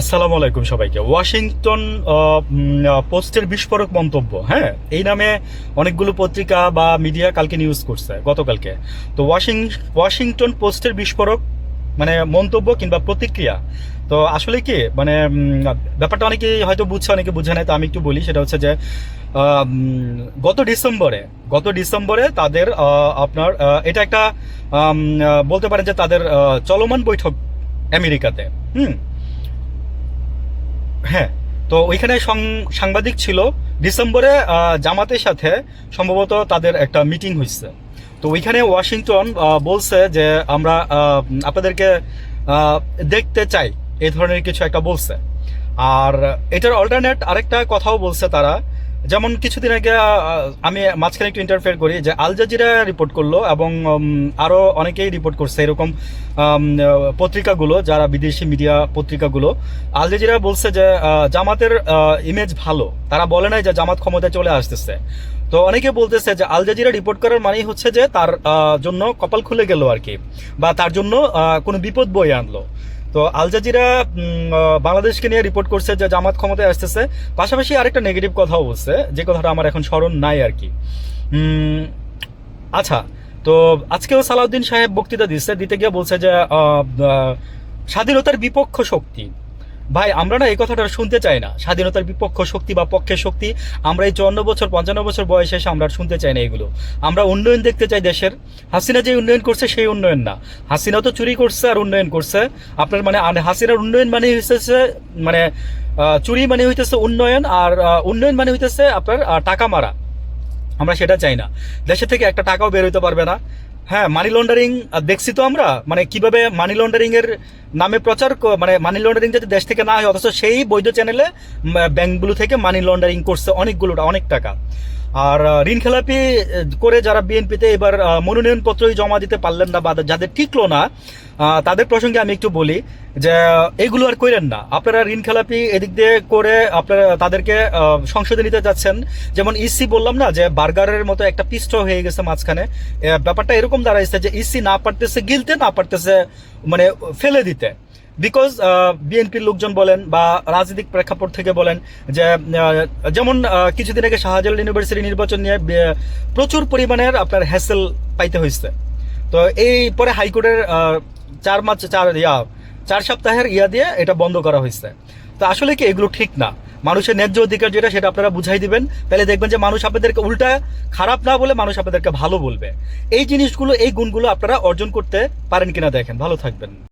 আসসালামু আলাইকুম সবাইকে। ওয়াশিংটন পোস্টের বিস্ফোরক মন্তব্য, হ্যাঁ, এই নামে অনেকগুলো পত্রিকা বা মিডিয়া কালকে নিউজ করছে, গতকালকে। তো ওয়াশিংটন পোস্টের বিস্ফোরক মানে মন্তব্য কিংবা প্রতিক্রিয়া। তো আসলে কি মানে ব্যাপারটা অনেকে হয়তো বুঝছে, অনেকে বুঝে নাই। তো আমি একটু বলি, সেটা হচ্ছে যে গত ডিসেম্বরে তাদের আপনার এটা একটা বলতে পারেন যে তাদের চলমান বৈঠক আমেরিকাতে। হুম। হ্যাঁ। তো ওইখানে সাংবাদিক ছিল। ডিসেম্বরে জামাতের সাথে সম্ভবত তাদের একটা মিটিং হয়েছে। তো ওইখানে ওয়াশিংটন বলছে যে আমরা আপনাদেরকে আহ, দেখতে চাই, এই ধরনের কিছু একটা বলছে। আর এটার অল্টারনেট আরেকটা কথাও বলছে তারা। যেমন কিছুদিন আগে আমি মাঝখানে একটু ইন্টারফেয়ার করি, যে আল জাজিরা রিপোর্ট করলো এবং আরো অনেকেই রিপোর্ট করছে এরকম পত্রিকাগুলো, যারা বিদেশি মিডিয়া পত্রিকাগুলো। আল জাজিরা বলছে যে জামাতের ইমেজ ভালো, তারা বলে নাই যে জামাত ক্ষমতায় চলে আসতেছে। তো অনেকে বলতেছে যে আল জাজিরা রিপোর্ট করার মানেই হচ্ছে যে তার জন্য কপাল খুলে গেল আর কি, বা তার জন্য কোনো বিপদ বয়ে আনলো। তো আল জাজিরা বাংলাদেশকে নিয়ে রিপোর্ট করছে যে জামাত ক্ষমতায় আসতেছে, পাশাপাশি আরেকটা নেগেটিভ কথাও বলছে, যে কথাটা আমার এখন স্মরণ নাই আর কি। আচ্ছা। তো আজকেও সালাউদ্দিন সাহেব বক্তৃতা দিতে গিয়ে বলছে যে স্বাধীনতার বিপক্ষ শক্তি। ভাই, আমরা না এই কথাটা শুনতে চাই না, স্বাধীনতার বিপক্ষ শক্তি বা পক্ষের শক্তি। আমরা এই 54 বছর 55 বছর বয়সে এসে আমরা শুনতে চাই না এগুলো। আমরা উন্নয়ন দেখতে চাই দেশের। হাসিনা যে উন্নয়ন করছে সেই উন্নয়ন না। হাসিনা তো চুরি করছে আর উন্নয়ন করছে। আপনার মানে হাসিনার উন্নয়ন মানে হইতেছে মানে চুরি মানে হইতেছে উন্নয়ন, আর উন্নয়ন মানে হইতেছে আপনার টাকা মারা। আমরা সেটা চাই না। দেশে থেকে একটা টাকাও বের হইতে পারবে না। হ্যাঁ, মানি লন্ডারিং দেখছি তো আমরা, মানে কিভাবে মানি লন্ডারিং এর নামে মানে মানি লন্ডারিং যাতে দেশ থেকে না হয়, অথচ সেই বৈধ চ্যানেলে ব্যাংকগুলো থেকে মানি লন্ডারিং করছে অনেক টাকা। আর ঋণ খেলাপি করে যারা বিএনপিতে এবার মনোনয়নপত্রই জমা দিতে পারলেন না, বা যাদের টিকলো না, তাদের প্রসঙ্গে আমি একটু বলি যে এগুলো আর কইরেন না। আপনারা ঋণ খেলাপি এদিক দিয়ে করে আপনারা তাদেরকে সংসদে নিতে যাচ্ছেন। যেমন ইসি বললাম না, যে বার্গারের মতো একটা পিষ্ট হয়ে গেছে মাঝখানে। ব্যাপারটা এরকম দাঁড়াইছে যে ইসি না পারতেছে গিলতে, না পারতেছে মানে ফেলে দিতে। বিকজ বিএনপির লোকজন বলেন বা রাজনৈতিক প্রেক্ষাপট থেকে বলেন যে যেমন কিছুদিন আগে শাহজালাল ইউনিভার্সিটি নির্বাচন নিয়ে প্রচুর পরিমাণের আপনার হ্যাসেল পাইতে হয়েছে। তো এই পরে হাইকোর্টের 4 সপ্তাহের দিয়ে এটা বন্ধ করা হয়েছে। তো আসলে কি এগুলো ঠিক না। মানুষের ন্যায্য অধিকার যেটা, সেটা আপনারা বুঝাই দিবেন, তাহলে দেখবেন যে মানুষ আপনাদেরকে উল্টা খারাপ না বলে মানুষ আপনাদেরকে ভালো বলবে। এই জিনিসগুলো, এই গুণগুলো আপনারা অর্জন করতে পারেন কিনা দেখেন। ভালো থাকবেন।